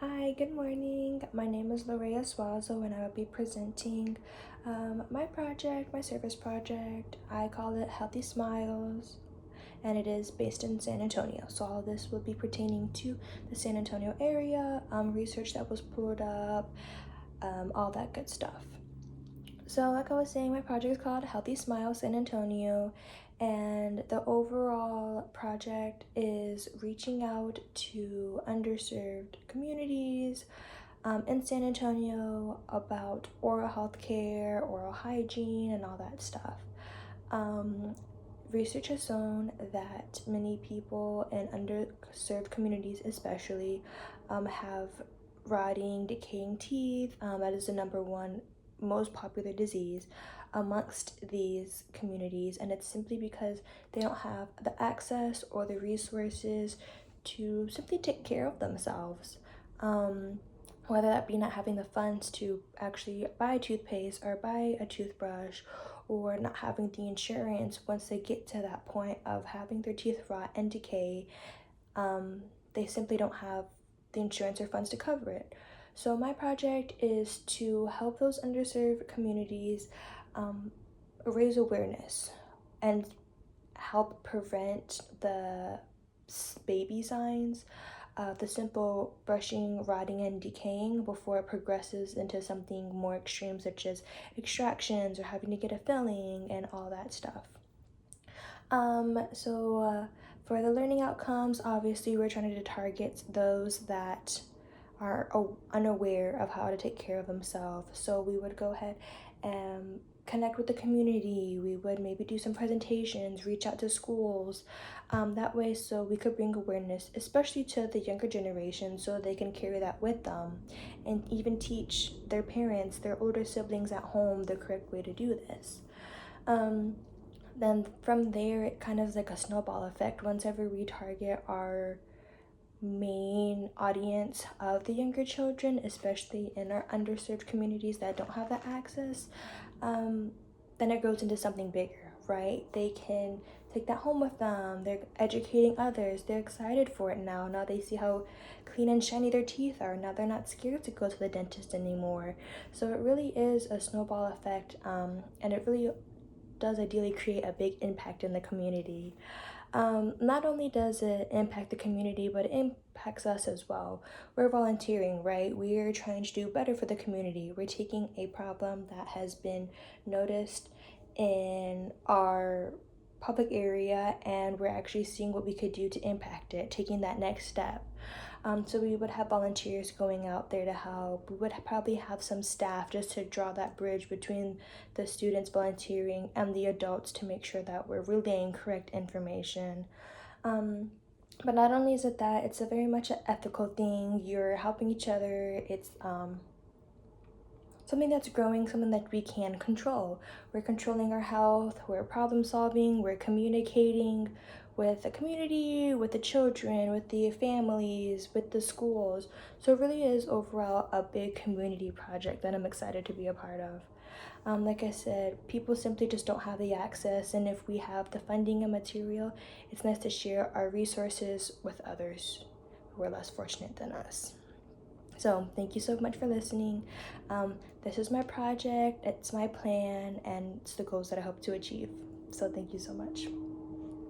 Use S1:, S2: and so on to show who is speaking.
S1: Hi, good morning. My name is Lorea Suazo, and I will be presenting my service project. I call it Healthy Smiles, and it is based in San Antonio. So all of this will be pertaining to the San Antonio area, research that was pulled up, all that good stuff. So, like I was saying, my project is called Healthy Smile San Antonio, and the overall project is reaching out to underserved communities in San Antonio about oral health care, oral hygiene, and all that stuff. Um, Research has shown that many people in underserved communities, especially, have rotting, decaying teeth. That is the number one most popular disease amongst these communities, and it's simply because they don't have the access or the resources to simply take care of themselves. Whether that be not having the funds to actually buy toothpaste or buy a toothbrush, or not having the insurance once they get to that point of having their teeth rot and decay. They simply don't have the insurance or funds to cover it. So my project is to help those underserved communities raise awareness and help prevent the baby signs of the simple brushing, rotting, and decaying before it progresses into something more extreme, such as extractions or having to get a filling and all that stuff. For the learning outcomes, obviously, we're trying to target those that are unaware of how to take care of themselves. So we would go ahead and connect with the community. We would maybe do some presentations, reach out to schools, that way so we could bring awareness, especially to the younger generation, so they can carry that with them and even teach their parents, their older siblings at home the correct way to do this. Then from there, it kind of is like a snowball effect. Once ever we target our main audience of the younger children, especially in our underserved communities that don't have that access, then it grows into something bigger, right? They can take that home with them. They're educating others. They're excited for it now. Now they see how clean and shiny their teeth are. Now they're not scared to go to the dentist anymore. So it really is a snowball effect, and it really does ideally create a big impact in the community. Not only does it impact the community, but it impacts us as well. We're volunteering, right? We're trying to do better for the community. We're taking a problem that has been noticed in our public area, and we're actually seeing what we could do to impact it, taking that next step. So we would have volunteers going out there to help. We would probably have some staff just to draw that bridge between the students volunteering and the adults to make sure that we're relaying correct information. But not only is it that, it's a very much an ethical thing. You're helping each other. It's something that's growing, something that we can control. We're controlling our health, we're problem solving, we're communicating with the community, with the children, with the families, with the schools. So it really is overall a big community project that I'm excited to be a part of. Like I said, people simply just don't have the access, and if we have the funding and material, it's nice to share our resources with others who are less fortunate than us. So thank you so much for listening. This is my project, it's my plan, and it's the goals that I hope to achieve. So thank you so much.